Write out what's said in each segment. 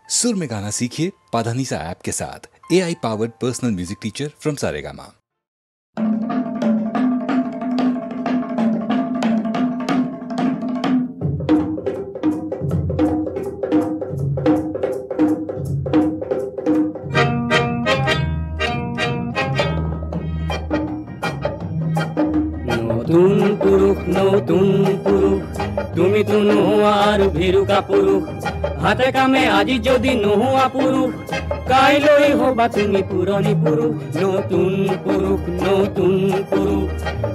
सुर में गाना सीखिए पाधानीसा ऐप के साथ। AI powered personal music teacher from Saregama. নতুন পুরুষ নতুন পুরুষ তুমি তো নোয়ার ভিরুকা পুরুষ হাতে কামে আজি যদি নোয়া পুরুষ কাইলৈ হবা তুমি পুরনি পুরুষ নতুন পুরুষ নতুন পুরুষ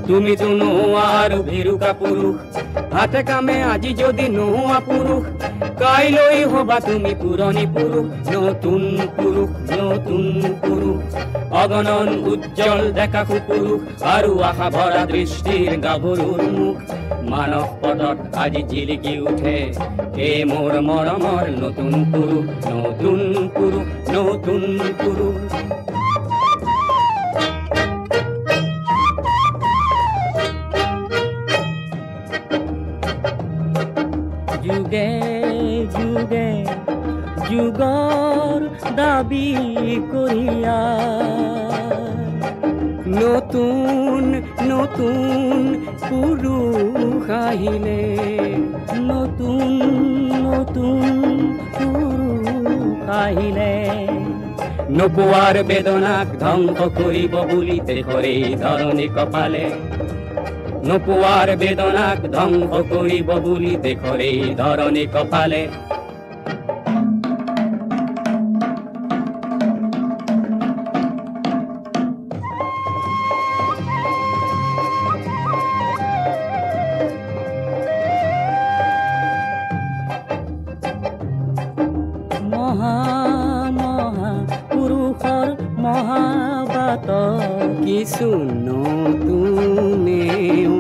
তুমি তো নোয়ার ভিরুকা পুরুষ হাতে কামে আজি যদি নোয়া পুরুষ কাইলৈ হবা তুমি পুরনি পুরুষ নতুন পুরুষ নতুন পুরুষ অগণন উজ্জ্বল দেখা পুরুষ আৰু আশা ভৰা দৃষ্টিৰ গাভৰুৰ মুখ মানৱ পদত আজি জিলিকি উঠে হে মোৰ মৰমৰ নতুন পুৰুষ নতুন পুৰুষ নতুন পুৰুষ যুগে যুগে যুগৰ দাবী কৰিয়া নতুন নতুন পুৰুষ আহিলে নতুন নতুন পুৰুষ আহিলে নোপোৱাৰ বেদনাক ধ্বংস কৰিব বুলি দেশৰে ধৰণী কপালে নোপোৱাৰ বেদনাক ধ্বংস কৰিব বুলি দেশৰে ধৰণী কপালে কিছু নতুনেও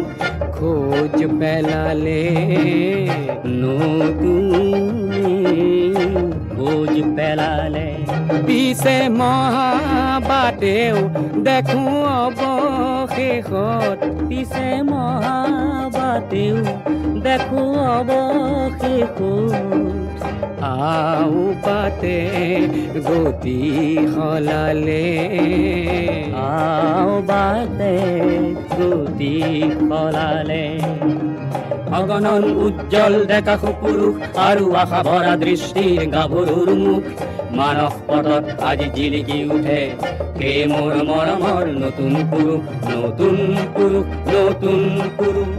খোঁজ পেলালে নতুনে খোঁজ পেলালে পিছে মহাবাটেও দেখো অৱশেষত পিছে মহাবাটেও দেখো অৱশেষত আও পাতে গতি সলালে আও বাতে গতি সলালে অগণন উজ্জ্বল দেখা পুৰুষ আৰু আশা ভৰা দৃষ্টিৰ গাভৰুৰ মুখ মানৱ পদত আজি জিলিকি উঠে হে মোৰ মৰমৰ নতুন পুৰুষ নতুন পুৰুষ নতুন পুৰুষ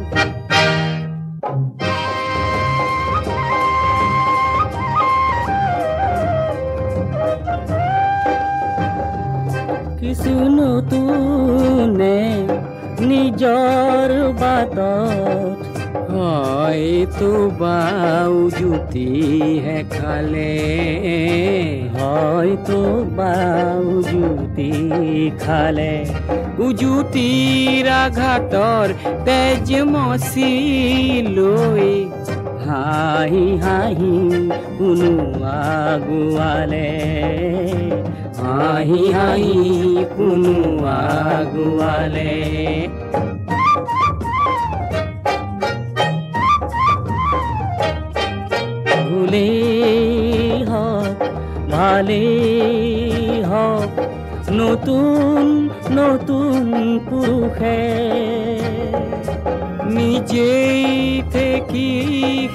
কিছু নতুনে নিজৰ বাটত হয়তো বাউ জুতিহে খালে হয়তো বাউ জুতি খালে উজুতিৰ আঘাতৰ তেজ মচি লৈ হাঁহি হাঁহি কোনো আগুৱালে হাঁহি হাঁহি কোনো আগুৱালে ভুলেই হওক ভালেই হওক নতুন নতুন পুৰুষে নিজেই থেকি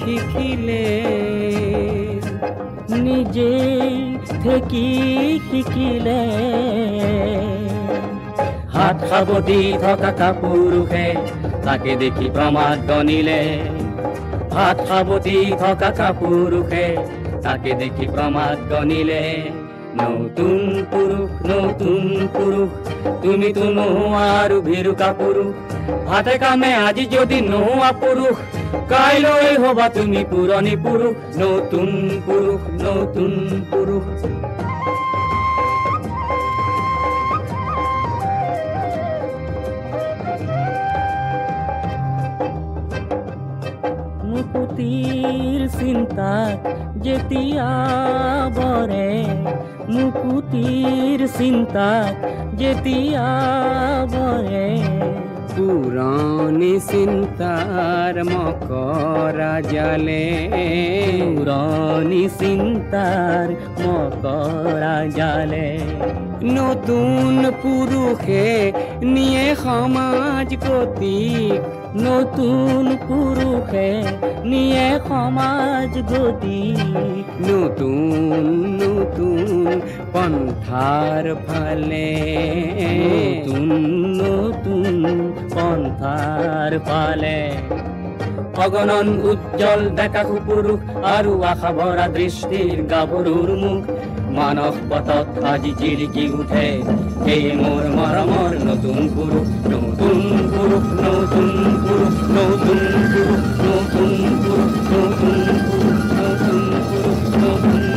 শিকিলে নিজেই থেকি শিকিলে হাত সাৱটি থকা পুৰুষে তাকে দেখি প্ৰমাদ গণিলে হাত সাৱটি থকা পুৰুষে তাকে দেখি প্ৰমাদ গণিলে নতুন পুৰুষ তুমি তো নোহোৱা আৰু ভিৰুকা পুৰুষ হাতে কামে আজি যদি নোহোৱা পুৰুষ কাইলৈ হবা তুমি পুৰণি পুৰুষ নতুন পুৰুষ নতুন পুৰুষ মুকুতিৰ চিন্তাত যেতিয়া বৰে মুকুতিৰ চিন্তাত যেতিয়া বৰে পুৰণি চিন্তাৰ মকৰা জালে পুৰণি চিন্তাৰ মকৰা জালে নতুন পুৰুষে নিয়ে সমাজ গতিক নতুন পুৰুষে নিয়ে সমাজ গতিক নতুন নতুন পন্থাৰ ফালে নতুন নতুন পন্থাৰ ফালে অগণন উজ্জ্বল ডেকা পুৰুষ আৰু আশা ভৰা দৃষ্টিৰ গাভৰুৰ মুখ মানস পথত আজি জিলিকি উঠে এই মোৰ মৰমৰ নতুন পুৰুষ নতুন পুৰুষ নতুন পুৰুষ নতুন পুৰুষ নতুন পুৰুষ নতুন পুৰুষ নতুন পুৰুষ নতুন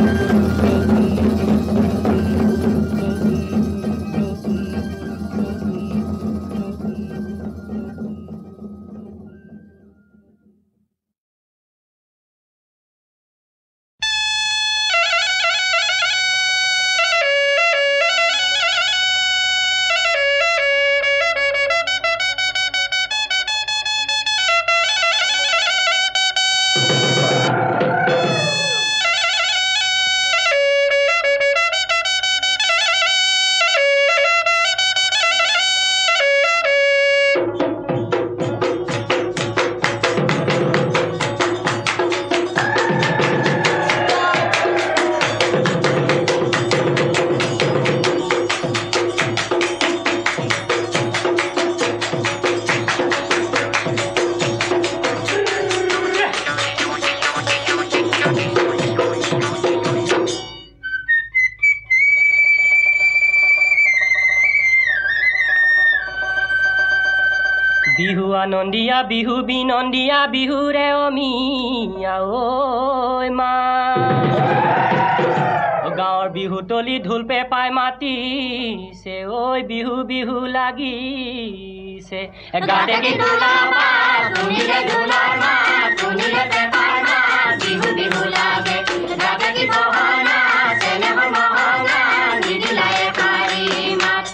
নন্দিয়া বিহু বিনন্দিয়া বিহুৰে অমিয়া ঐ মা গাঁৱৰ বিহুতলি ঢোল পেপাই মাতিছে ঐ বিহু বিহু লাগিছে গাতে কি ঢোলাবা শুনিলে ঢোলাৰ মাত শুনিলে পেপাৰ মাত বিহু বিহু লাগে গাতে কি বহনা চেনেহৰ মহঙা নিদিলাই পাৰি মাত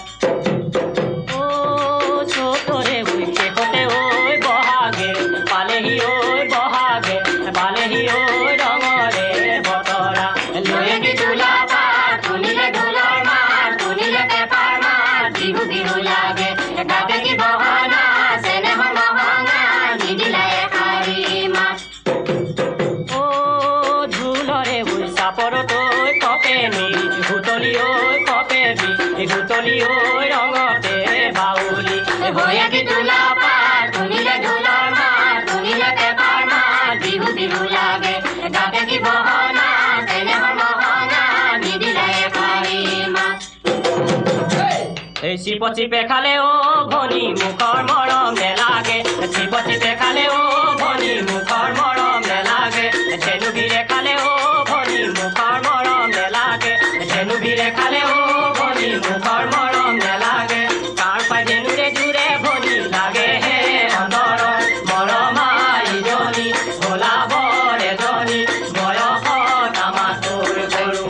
চিপত চিপে খালে ও ভনী মুখৰ মৰম নেলাগে চিপত চিপে খালে ও ভনী মুখৰ মৰম নেলাগে ধেনু ভিৰে খালে ও ভনী মুখৰ মৰম নেলাগে ধেনু ভিৰে খালে ও ভনী মুখৰ মৰম নেলাগে কাৰ পাই ধেনুৰে জুৰে ভনী লাগে হে অন্তৰত মৰমা ইজনী ভোলাবৰ এজনী বয়সত আমাৰ তোৰ গৰু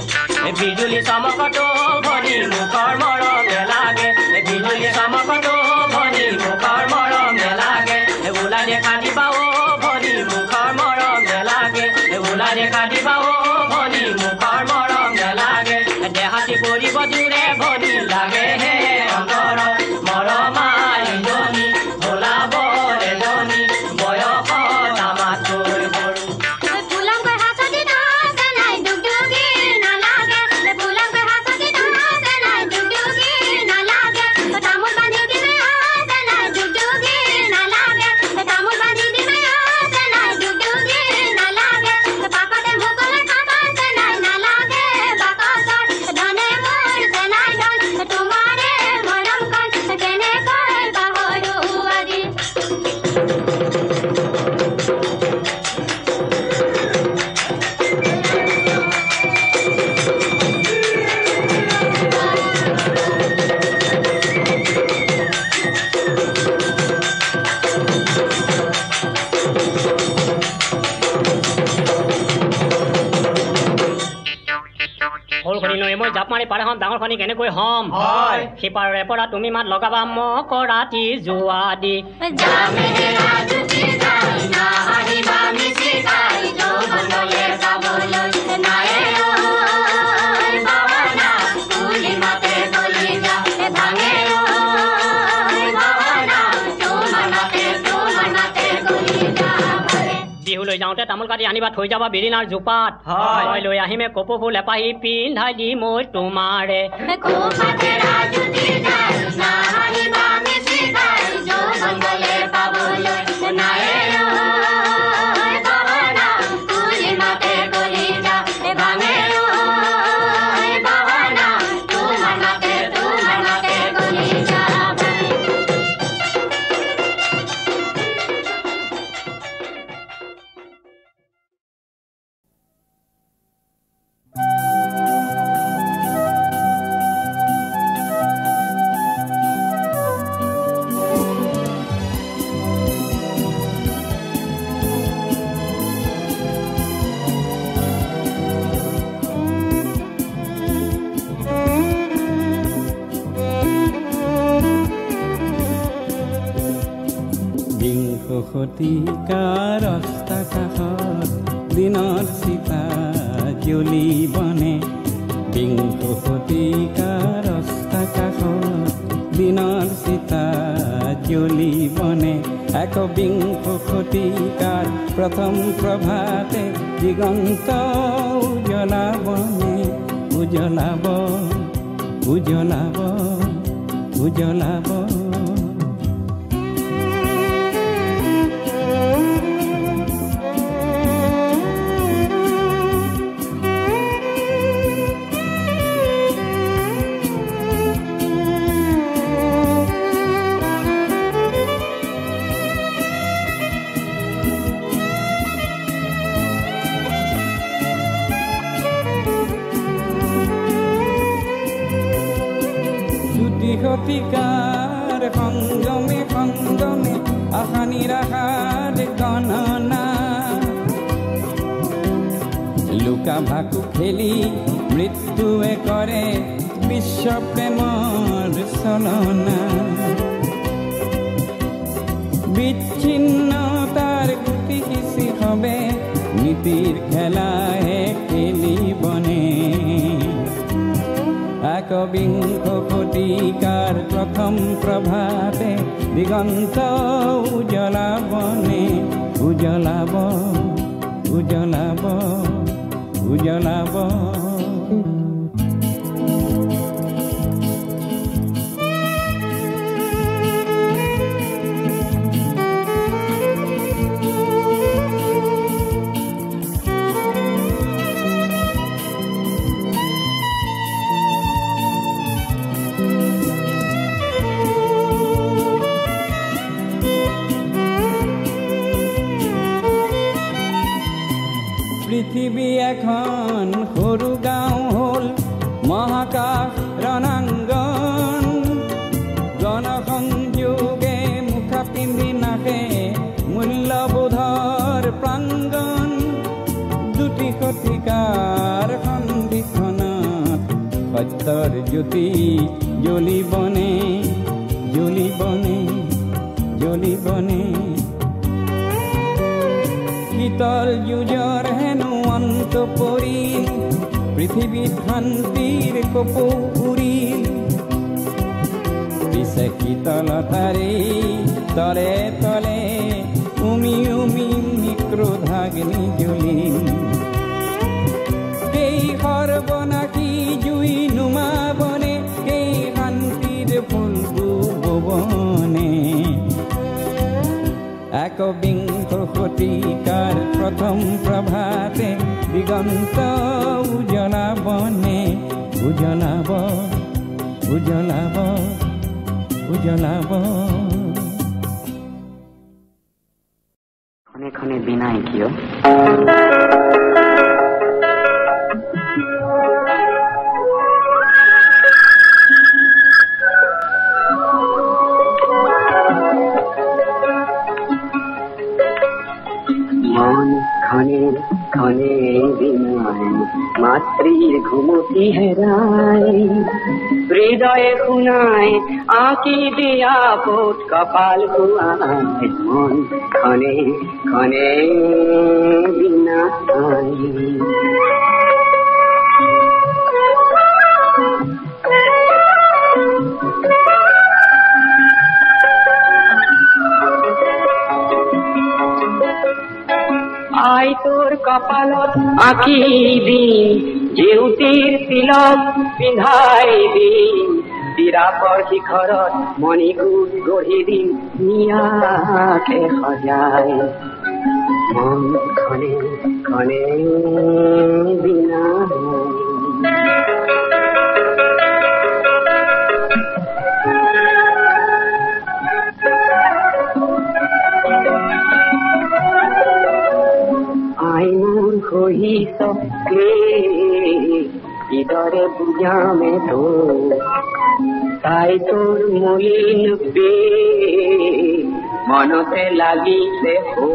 বিজুলী চমকতো ভনী মুখৰ মৰম নেলাগে বিজুলী চমকতো ভনী মুখৰ মৰম নেলাগে ওলাই দেখা দিবা ও ভনী মুখৰ মৰম নেলাগে ওলাই দেখা দিবা ও ভনী মুখৰ মৰম নেলাগে দেহাতি পৰিব জোৰে ভনী লাগে হে অন্তৰত মৰমা ইজনী ভোলাবৰ এজনী বয়সত আমাৰ তোৰ গৰু Duke সৰুখনি নৈ মই জাপ মাৰি পাৰে হম ডাঙৰখনি কেনেকৈ হম সিপাৰৰে পৰা তুমি মাত লগাবা মোক ৰাতি যোৱা দি বিহুলৈ যাওঁতে তামোল কাটি আনিবা থৈ যাবা বিৰিণাৰ জোপাত মই লৈ আহিমে কপৌ ফুল এপাহি পিন্ধাই দি মই তোমাৰে শতিকাৰ ৰাস্তা কাষত দিনৰ চিতা জ্বলিবনে বিংশ শতিকাৰ ৰাস্তা কাষত দিনৰ চিতা জ্বলিবনে একবিংশ শতিকাৰ প্ৰথম প্ৰভাতে দিগন্ত উজ্বলাবনে উজ্বলাব উজ্বলাব উজ্বলাব শতিকাৰ সংযমে সংযমে আশা নিৰাশাৰ গণনা লুকা ভাকু খেলি মৃত্যুৱে কৰে বিশ্ব প্ৰেমৰ চলনা বিচ্ছিন্নতাৰ গুটি সিঁচি হবে নীতিৰ খেলাহে খেলিবনে একবিংশ শতিকাৰ প্ৰথম প্ৰভাতে দিগন্ত উজ্বলাবনে উজ্বলাব উজ্বলাব উজ্বলাব পৃথিৱী এখন সৰু গাঁও হ'ল মহাকাশ ৰণাংগন গণসংযোগে মুখা পিন্ধি নাহে মূল্যবোধৰ প্ৰাংগন দুটি শতিকাৰ সন্ধিখনত সত্যৰ জ্যোতি জ্বলিবনে জ্বলিবনে জ্বলিবনে শীতল যুঁজৰ হেনো অন্ত পৰিল পৃথিৱীত শান্তিৰ কপৌ উৰিল পিছে শীতলতাৰে তলে তলে উমি উমি ক্ৰোধাগ্নি জ্বলিল কেই সৰ্বনাশী জুই নুমাবনে কেই শান্তিৰ ফুলবোৰ ববনে একবিংশ শতিকাৰ প্ৰথম প্ৰভাতে দিগন্ত উজ্বলাবনে উজ্বলাব উজ্বলাব উজ্বলাব খনে খনে বিনাই কিয় মাতৃর ঘুমতি হেরায় হৃদয়ে খুনায় আঁকি দিয়া পোট কপাল কুয়ায় মন ক্ষণে ক্ষণে বিনা আই তোর কপালত আঁকি দিন জেউতির তিলক পিন্ধাই দিন বিরাপর শিখৰত মণিকূট গঢ়ি দিন নিয়াকে সজাই মন ক্ষণে ক্ষণে বিনা খহি সকে ইদরে বুঝামে তো তাই তোর মলিন পে মনতে লাগিছে হো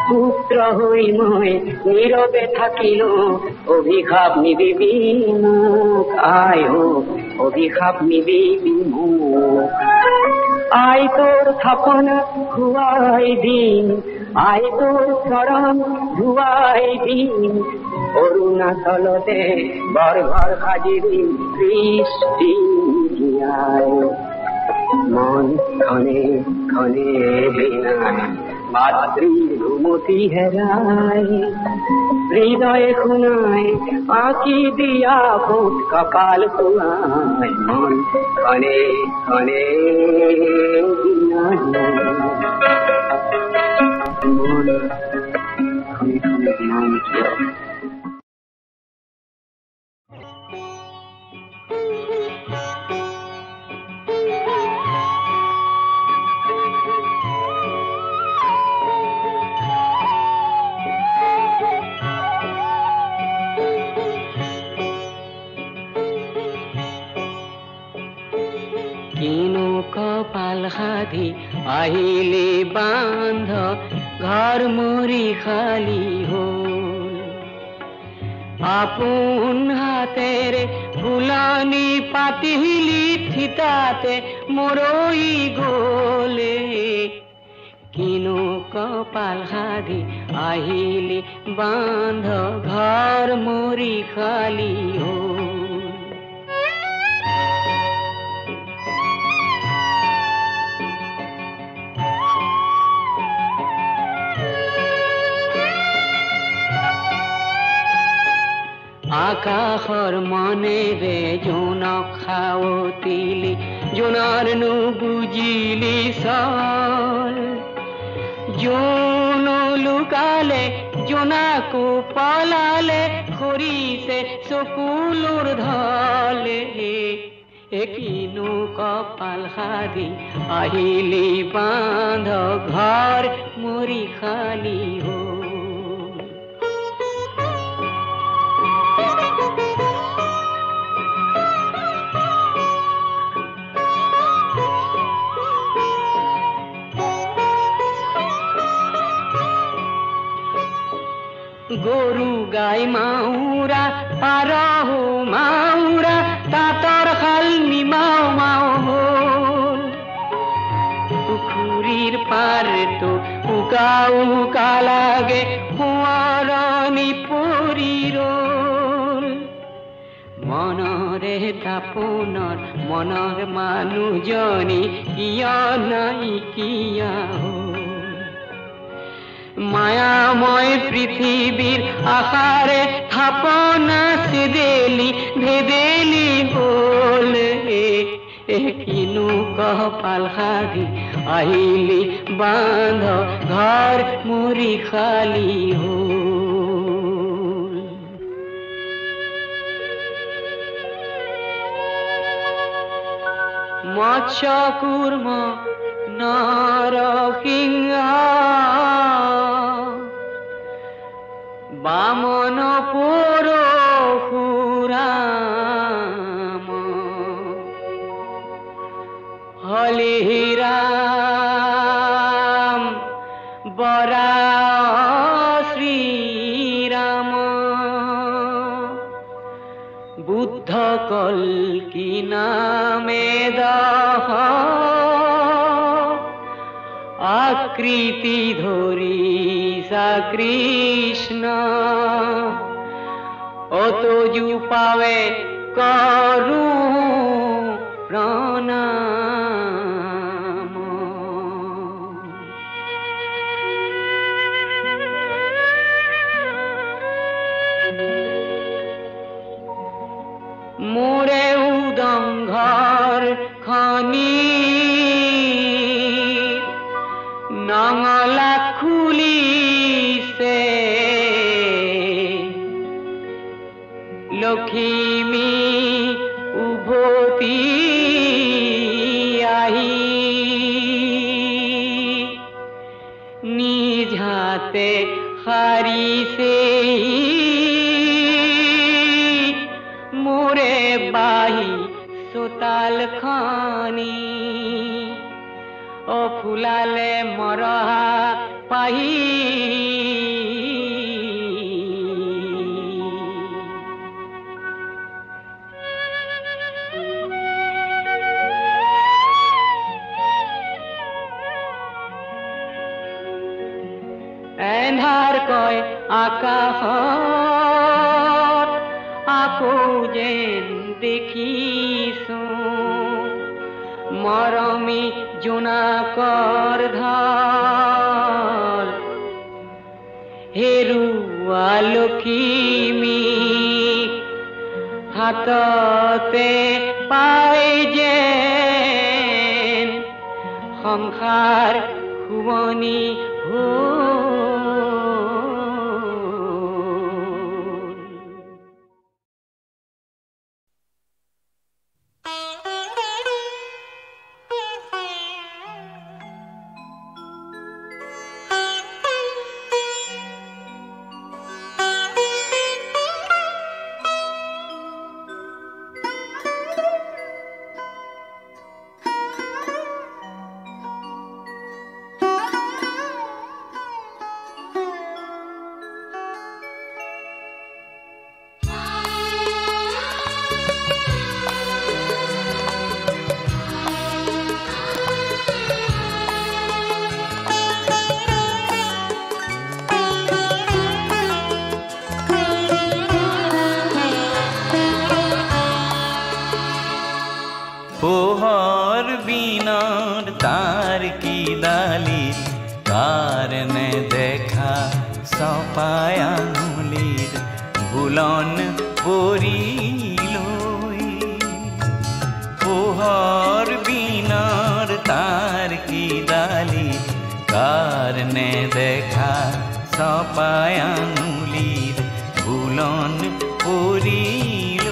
পুত্র হই মই নীরবে থাকিল অভিশাপ নিবিবি মুখ আয় অভিশাপ নিবিবি মুখ আই তোর থাপন খুয়াই দিন আই তোর চরণ ধুয়াই দিন অরুণাচলতে বরঘর সাজি দিন সৃষ্টি মন ক্ষণে ক্ষণে বিনা মাতৃর ঘুমতি হেরায় হৃদয়ে খুনায় আঁকি দিয়া পোট কপাল কুয়ায় মন ক্ষণে ক্ষণে বিনা মন ক্ষণে ক্ষণে বিনা কপাল সাধি আহিলে বান্ধ ঘর মরি খালি হল আপোন হাতেৰে ফুলনি পাতিলি থিতাতে মৰই গলে কিনো কপাল সাধি আহিলি বান্ধ ঘৰ মৰি খালি হল আকাশৰ মনেৰে জোনক খাৱতিলি জোনৰ নুবুজিলি চল জোন লুকালে জোনাকো পলালে খৰিছে চকুলোৰ ধলে কিনো কপাল সাধি আহিলি বান্ধ ঘৰ মৰি খালি হ'ল গৰু গাই মাউৰা পাৰহু মাউৰা তাঁতৰ শাল নিমাও মাও হল পুখুৰীৰ পাৰটো উকা উকা লাগে সোঁৱৰণি পৰি ৰল মনৰে তাপোনৰ মনৰ মানুহজনী কিয় নাইকিয়া হ'ল মায়াময় পৃথিবীর আকারে থাপনা সেদেলি ভেদেলি বলে কিনু কপাল সাধি আহিলি বান্ধ ঘর মরি খালি হল মৎস্য কুর্ম নরসিংহ বামন পরশুরাম হলিরাম বরা শ্রীরাম বুদ্ধ কল্কি নামে দাহ আকৃতি ধরিসা কৃষ্ণ অতজু পাবে করু প্রণাম। মোরে উদংঘর খনি নঙলা খুলিছে লক্ষ্মী উভতি আহি নিজ হাতে হারিছে মোরে বাহি সোতাল খানি ও ফুলালে মরহা পাহি এন্ধাৰ কয় আকাশত আকৌ যেন দেখিছো মৰমী জোনাকৰ ঢল হেৰুৱা লখিমী হাততে পাই যেন সংসাৰ শুৱনি পোহর বিনার তার কি ডালি কারণে দেখা সপায় আঙুলির বুলন পরিল পোহর বিনার তার কি ডালি কারণে দেখা সপায় আঙুলির বুলন পরিল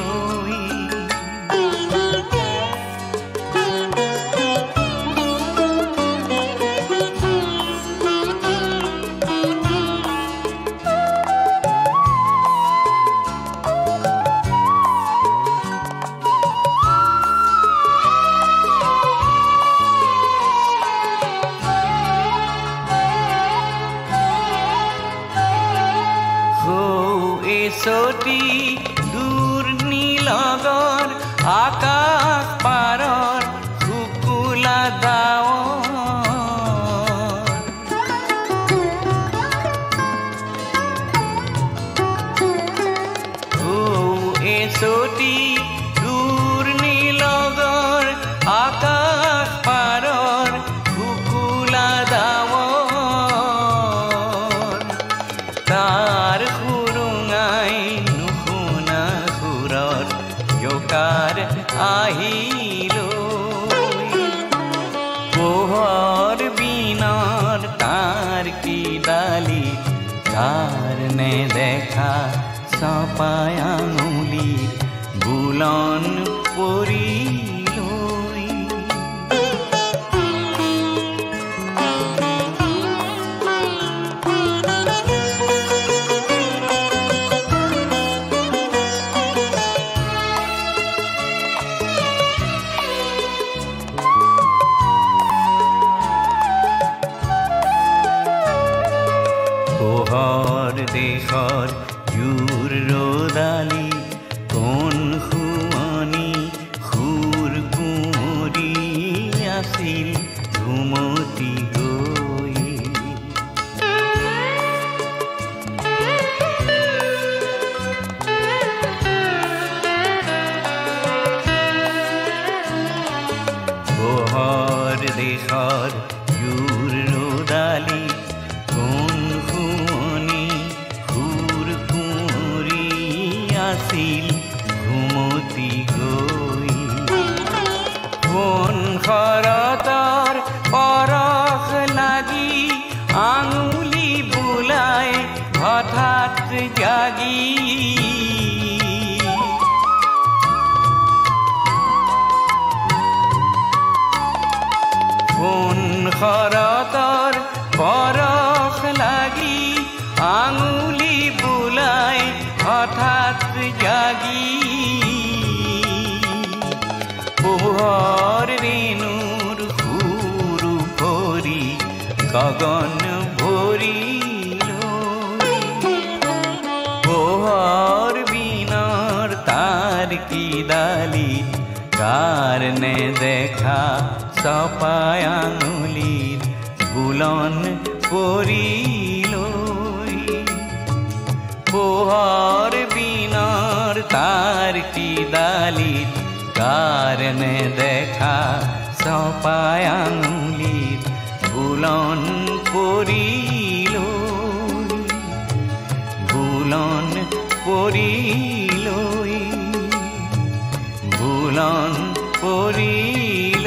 সটি দূর নীলগর আকাশ পারর শুকুলা দাও সটি দূর নীলগর আকাশ পারর শুকুলা দাও তার আহিল পোহর বিনার তার কি ডালি কারণে দেখা সপায় আঙুলির বুলন পরিল পোহর দেশৰ জোৰ ৰদালি কোন দেশৰ জোৰ ৰ'দালি কোন শুৱনি সুৰ কুঁৱৰী আছিল ঘুমতি গৈ কোন শৰতৰ পৰশ লাগি আঙুলি বুলাই হঠাৎ জাগি কোন শৰতৰ পৰশ লাগি আঙুলি বুলাই হঠাৎ জাগি পোহৰ ৰেণুৰ সুৰ ভৰি গগন ভৰি পোহৰ বিনৰ তাৰ কি ডালি কারণে দেখা চপায় আঙুলির বুলন পরিল পোহর বিনর তার কি ডালির কারণে দেখা চপায় আঙুলির বুলন পরিল বুলন পরিল বুলন পরিল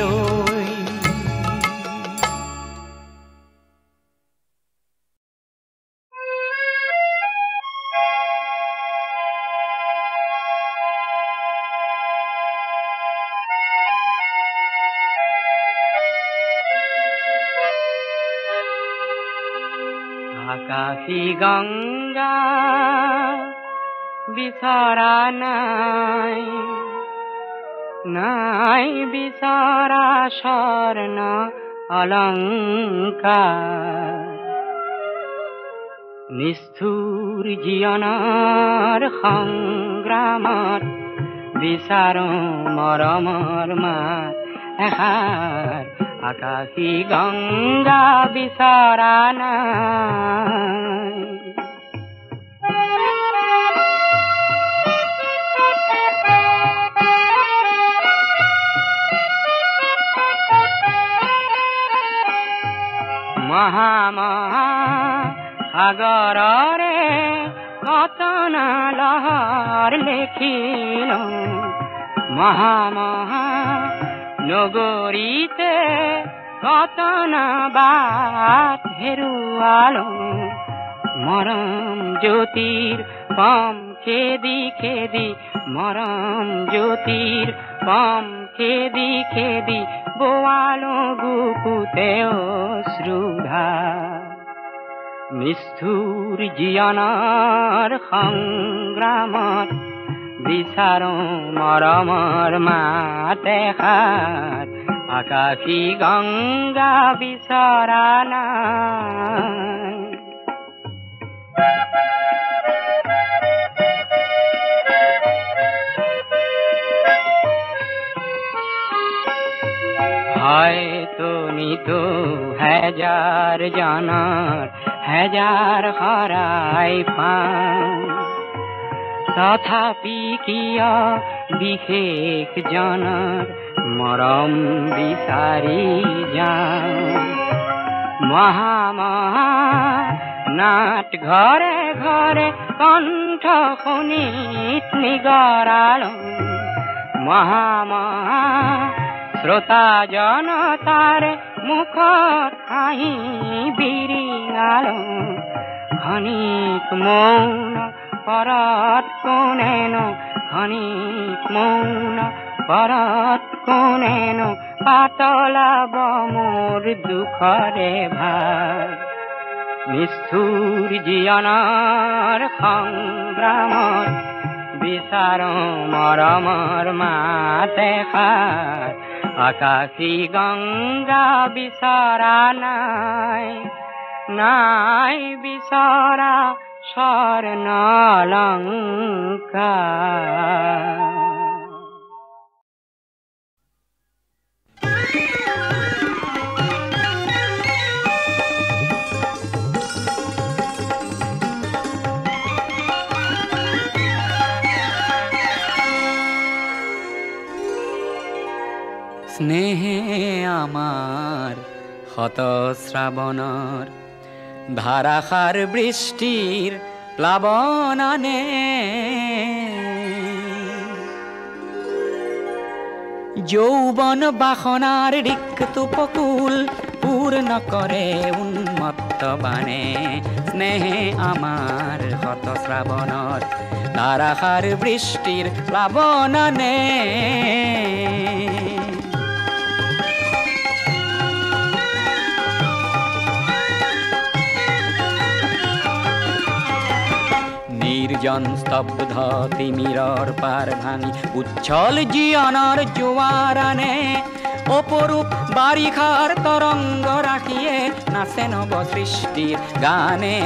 আকাশী গঙ্গা বিছরা নাই নাই বিছরা স্বর্ণ অলঙ্কার নিষ্ঠুর জীবনৰ সংগ্ৰামত বিচাৰো মৰমৰ মাত এষাৰ আকাশী গঙ্গা বিছৰা নাই মহা মহা সাগৰৰে কতনা লহৰ লেখিল মহা মহা নগৰীতে কতনা বাট হেৰুৱালো মৰম জ্যোতিৰ পাম খেদি খেদি মৰম জ্যোতিৰ পাম খেদি খেদি বোৱালো বুকুতে অশ্ৰুধা নিষ্ঠুৰ জীবনৰ সংগ্ৰামত বিচাৰো মৰমৰ মাত এষাৰ আকাশী গঙ্গা বিছৰা নাই হয়তো নিতো হাজাৰ জনৰ হাজাৰ হৰাই পাওঁ তথাপি কিয় বিশেষ জনৰ মৰম বিচাৰি যাওঁ মহা মহা নাট ঘৰে ঘৰে কণ্ঠ শুনিত নিগৰালো মহা মহা শ্ৰোতা জনতাৰে মুখত হাঁহি বিৰিঙালো ক্ষণিক মৌন পৰত কোনেনো ক্ষণিক মৌন পৰত কোনেনো পাতলাব মোৰ দুখৰে ভাৰ নিষ্ঠুৰ জীবনৰ সংগ্ৰামত বিচাৰো মৰমৰ মাত এষাৰ আকাশী গঙ্গা বিছৰা নাই নাই বিছৰা স্বৰ্ণ অলংকাৰ স্নেহে আমার হত শ্রাবণর ধারাসার বৃষ্টির প্লাবনানে যৌবন বাসনার রিক্ত উপকূল পূর্ণ করে উন্মত্ত বানে স্নেহে আমার হত শ্রাবণর ধারাসার বৃষ্টির প্লাবনানে নির্জন স্তব্ধ তিমিরর পার ভাঙি উচ্ছল জীবনের জোয়ারানে অপরূপ বারিখার তরঙ্গ রাখিয়ে নাচে নব সৃষ্টির গানে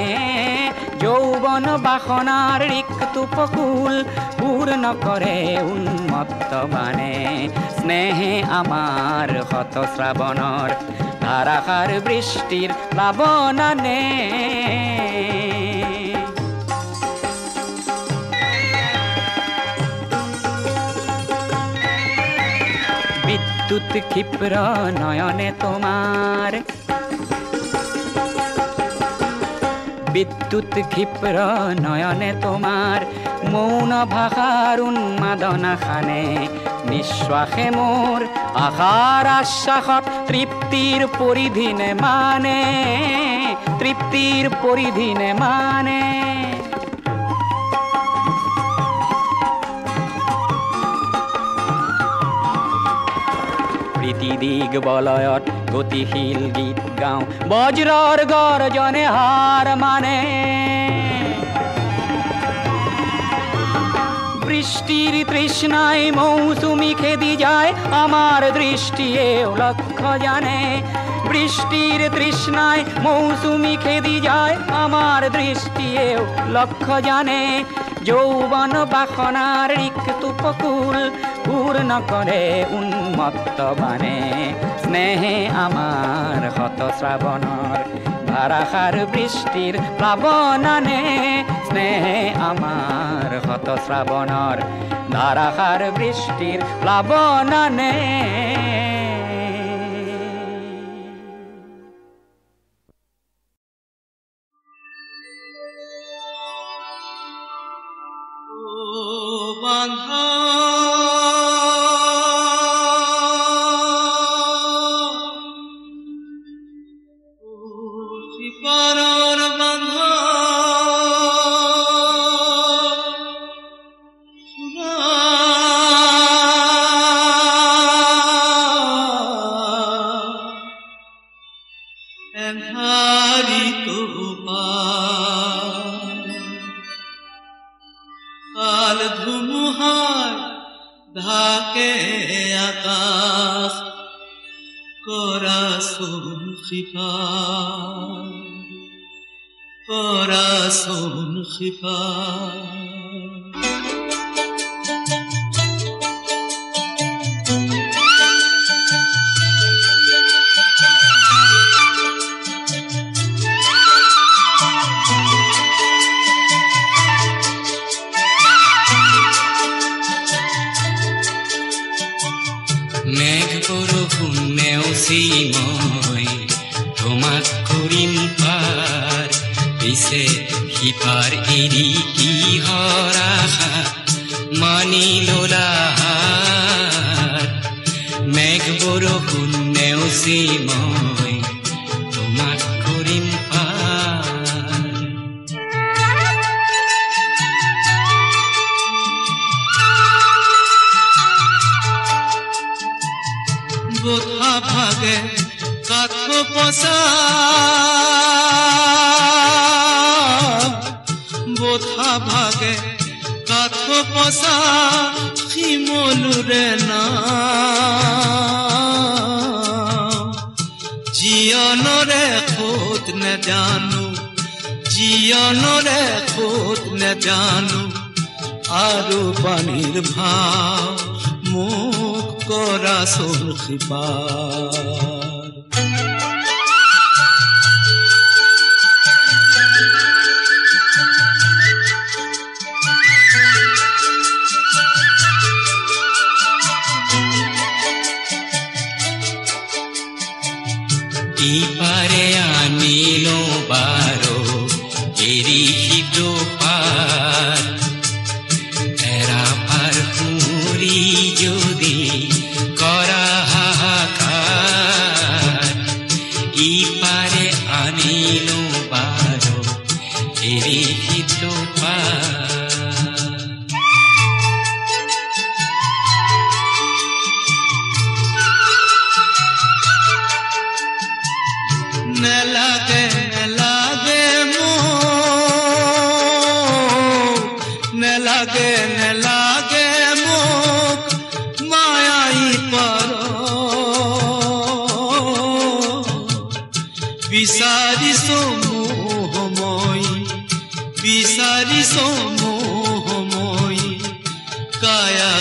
যৌবন বাসনার রিক্ত উপকূল পূর্ণ করে উন্মত্ত বানে স্নেহে আমার হত শ্রাবণর ধারাসার বৃষ্টির প্লাবনানে বিদ্যুৎ ক্ষিপ্র নয়নে তোমার বিদ্যুৎ ক্ষিপ্র নয়নে তোমার মৌন ভাষার উন্মাদনা খানে নিঃশ্বাসে মোর আশার আশ্বাসত তৃপ্তির পরিধিনে মানে তৃপ্তির পরিধিনে মানে দিগ বলয়ত গতিশীল গীত গাও বজ্রর গর্জনে হার মানে বৃষ্টির তৃষ্ণায় মৌসুমি খেদি যায় আমার দৃষ্টিও লক্ষ্য জানে বৃষ্টির তৃষ্ণায় মৌসুমি খেদি যায় আমার দৃষ্টিও লক্ষ্য জানে যৌবন বাসনার রিক্ত উপকূল পূর্ণ করে উন্মত্ত বানে স্নেহে আমার হত শ্রাবণর ধারাসার বৃষ্টির প্লাবনানে স্নেহে আমার হত শ্রাবণর ধারাসার বৃষ্টির প্লাবনানে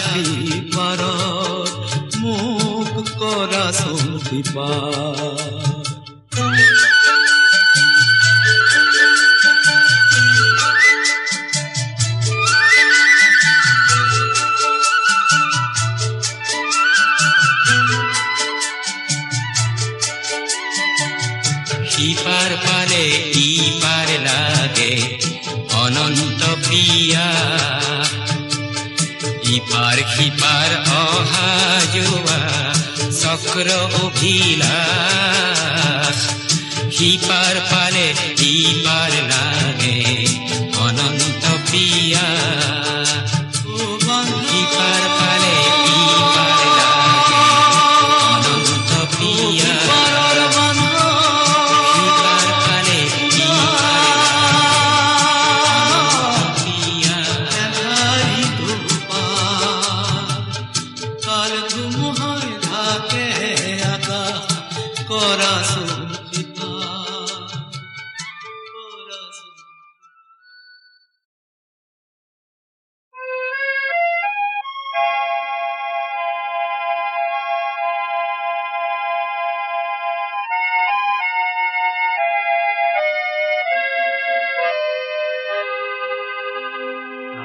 সিপাৰত মোক কৰাচোন সিপাৰ। সিপাৰ পালে ইপাৰ লাগে অনন্ত প্ৰিয়া, ইপাৰ সিপাৰ অহা যোৱা চক্ৰ অভিলাষ। সিপাৰ পালে ইপাৰ লাগে অনন্ত প্ৰিয়া, সিপাৰ পালে ইপাৰ লাগে অনন্ত প্ৰিয়া।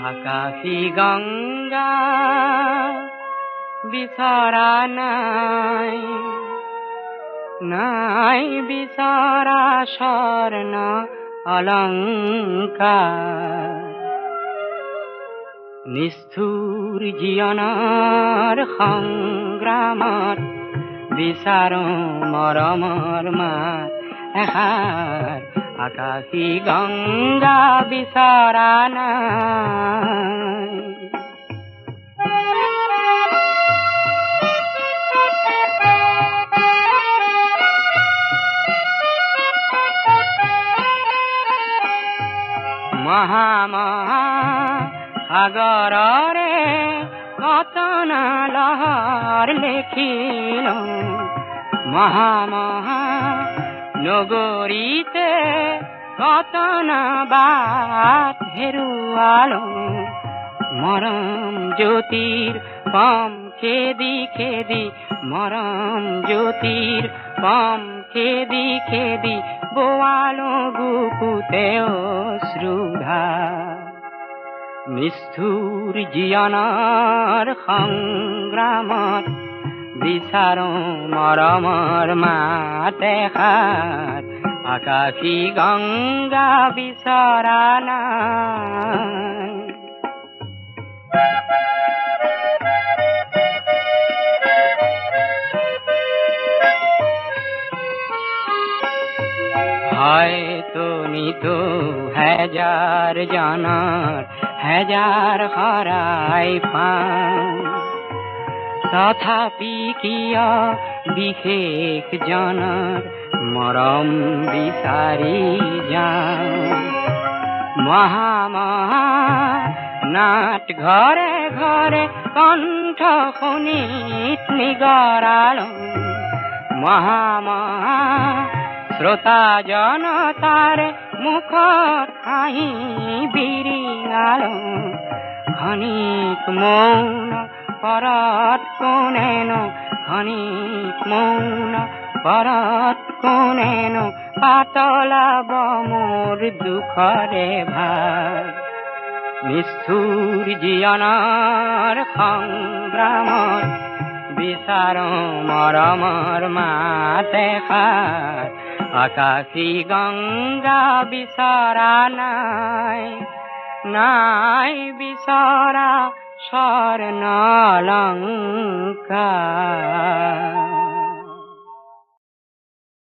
আকাশী গঙ্গা বিচৰা নাই, নাই বিচৰা স্বৰ্ণ অলংকাৰ। নিষ্ঠুৰ জীৱনৰ সংগ্ৰামত বিচাৰো মৰমৰ মাত এষাৰ। আকাশী গঙ্গা বিচৰা নাই। মহা মহা সাগৰৰে কতনা লহৰ লেখিলো, মহা মহা নগৰীতে কতনা বাট হেৰুৱালো। মৰম জ্যোতিৰ পাম খেদি খেদি, মৰম জ্যোতিৰ পাম খেদি খেদি বোৱালো বুকুতে অশ্ৰুধাৰ। নিষ্ঠুৰ জীৱনৰ সংগ্ৰামত বিচাৰো মৰমৰ মাত এষাৰ। আকাশী গঙ্গা বিচৰা নাই। হয়তো নিতো হাজাৰ জনৰ হাজাৰ হৰাই পাওঁ, তথাপি কিয় বিশেষ জনৰ মৰম বিচাৰি যাওঁ। মহা মহা নাট ঘৰে ঘৰে কণ্ঠ শুনিত নিগৰালো, মহা মহা শ্ৰোতা জনতাৰে মুখত হাঁহি বিৰিঙালো। ক্ষণিক মৌন পৰত কোনেনো, ক্ষণিক মৌন পৰত কোনেনো পাতলাব মোৰ দুখৰে ভাৰ। নিষ্ঠুৰ জীৱনৰ সংগ্ৰামত বিচাৰো মৰমৰ মাত এষাৰ। আকাশী গঙ্গা বিচৰা নাই, নাই বিচৰা স্বৰ্ণ অলংকাৰ।